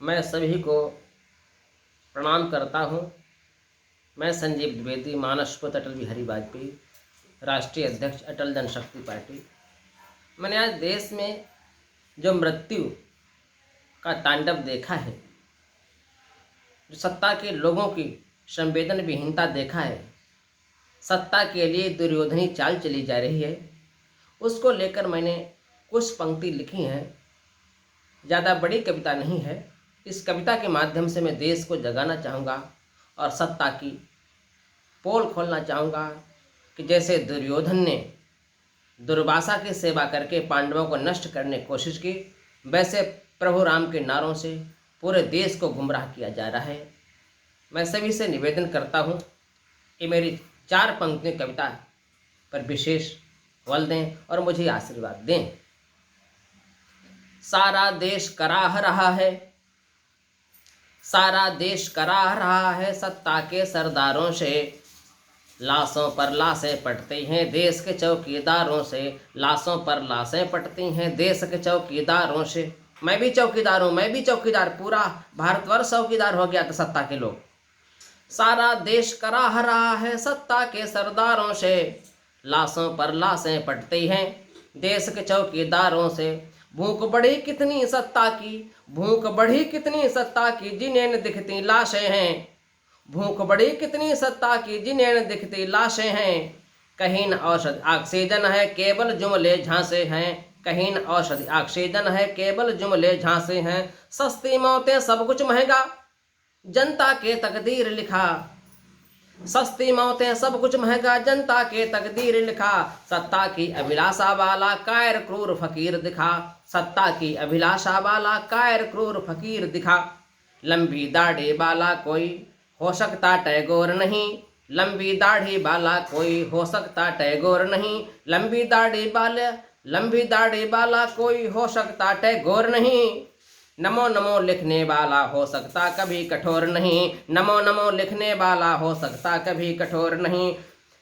मैं सभी को प्रणाम करता हूँ। मैं संजीव द्विवेदी, मानस पुत्र अटल बिहारी वाजपेयी, राष्ट्रीय अध्यक्ष अटल जनशक्ति पार्टी। मैंने आज देश में जो मृत्यु का तांडव देखा है, जो सत्ता के लोगों की संवेदन विहीनता देखा है, सत्ता के लिए दुर्योधनी चाल चली जा रही है, उसको लेकर मैंने कुछ पंक्ति लिखी हैं। ज़्यादा बड़ी कविता नहीं है। इस कविता के माध्यम से मैं देश को जगाना चाहूँगा और सत्ता की पोल खोलना चाहूँगा कि जैसे दुर्योधन ने दुर्वासा की सेवा करके पांडवों को नष्ट करने की कोशिश की, वैसे प्रभु राम के नारों से पूरे देश को गुमराह किया जा रहा है। मैं सभी से निवेदन करता हूँ, ये मेरी 4 पंक्तियों कविता पर विशेष बल दें और मुझे आशीर्वाद दें। सारा देश कराह रहा है, सारा देश कराह रहा है सत्ता के सरदारों से, लाशों पर लाशें पटती हैं देश के चौकीदारों से, लाशों पर लाशें पटती हैं देश के चौकीदारों से। मैं भी चौकीदार हूँ, मैं भी चौकीदार, पूरा भारतवर्ष चौकीदार हो गया था सत्ता के लोग। सारा देश कराह रहा है सत्ता के सरदारों से, लाशों पर लाशें पटती हैं देश के चौकीदारों से। भूख बढ़ी कितनी सत्ता की, भूख बढ़ी कितनी सत्ता की, जिन्हें न दिखती लाशें हैं। भूख बढ़ी कितनी सत्ता की, जिन्हें न दिखती लाशें हैं। कहीं न औषधि ऑक्सीजन है, केवल जुमले झांसे हैं। कहीं न औषधि ऑक्सीजन है, केवल जुमले झांसे हैं। सस्ती मौतें सब कुछ महंगा, जनता के तकदीर लिखा। सस्ती मौतें सब कुछ महंगा, जनता के तकदीर लिखा। सत्ता की अभिलाषा वाला कायर क्रूर फकीर दिखा। सत्ता की अभिलाषा वाला कायर क्रूर फकीर दिखा। लंबी दाढ़ी वाला कोई हो सकता टैगोर नहीं, लंबी दाढ़ी वाला कोई हो सकता टैगोर नहीं। लंबी दाढ़ी वाला कोई हो सकता टैगोर नहीं। नमो नमो लिखने वाला हो सकता कभी कठोर नहीं, नमो नमो लिखने वाला हो सकता कभी कठोर नहीं।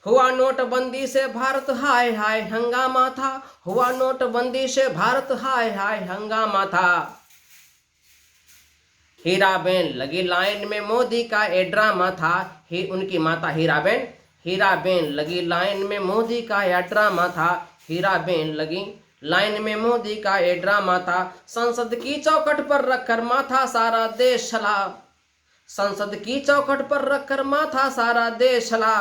हुआ नोटबंदी से भारत हाय हाय हंगामा था, हुआ नोटबंदी से भारत हाय हाय हंगामा था। हीराबेन लगी लाइन में मोदी का ये ड्रामा था, उनकी माता हीराबेन लगी लाइन में मोदी का यह ड्रामा था। हीराबेन लगी लाइन में मोदी का ये ड्रामा था। संसद की चौखट पर रखकर माथा सारा देश चला, संसद की चौखट पर रखकर माथा सारा देश चला।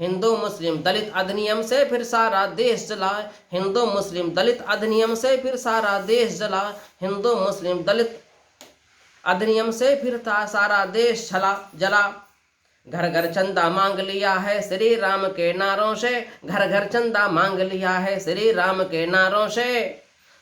हिंदू मुस्लिम दलित अधिनियम से फिर सारा देश जला, हिंदू मुस्लिम दलित अधिनियम से फिर सारा देश जला। हिंदू मुस्लिम दलित अधिनियम से फिर सारा देश जला। घर घर चंदा मांग लिया है श्री राम के नारों से, घर घर चंदा मांग लिया है श्री राम के नारों से।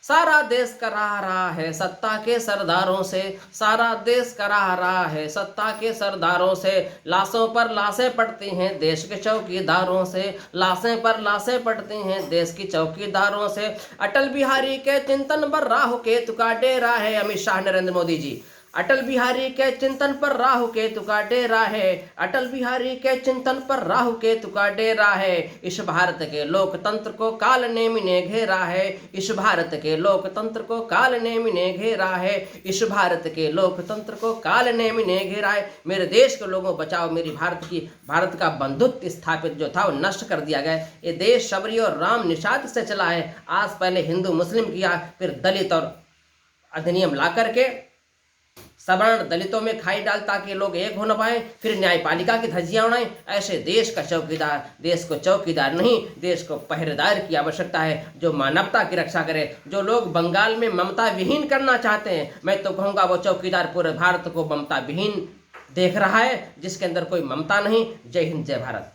सारा देश कराह रहा है सत्ता के सरदारों से, सारा देश कराह रहा है सत्ता के सरदारों से। लाशों पर लाशें पड़ती हैं देश के चौकीदारों से, लाशें पर लाशें पड़ती हैं देश की चौकीदारों से। अटल बिहारी के चिंतन पर राहु केतु का डेरा है, अमित शाह नरेंद्र मोदी जी। अटल बिहारी के चिंतन पर राहु केतु का डेरा है, अटल बिहारी के चिंतन पर राहु केतु का डेरा है। इस भारत के लोकतंत्र को काल नेमि ने घेरा है, इस भारत के लोकतंत्र को काल नेमि ने घेरा है, इस भारत के लोकतंत्र को काल नेमि ने घेरा है। मेरे देश के लोगों बचाओ, मेरी भारत का बंधुत्व स्थापित जो था वो नष्ट कर दिया गया। ये देश शबरी और राम निषाद से चला है। आज पहले हिंदू मुस्लिम किया, फिर दलित और अधिनियम ला करके सवर्ण दलितों में खाई डाल ताकि लोग एक हो न पाए, फिर न्यायपालिका की धज्जियां उड़ाएं। ऐसे देश का चौकीदार, देश को चौकीदार नहीं, देश को पहरेदार की आवश्यकता है, जो मानवता की रक्षा करे। जो लोग बंगाल में ममता विहीन करना चाहते हैं, मैं तो कहूँगा वो चौकीदार पूरे भारत को ममता विहीन देख रहा है, जिसके अंदर कोई ममता नहीं। जय हिंद, जय भारत।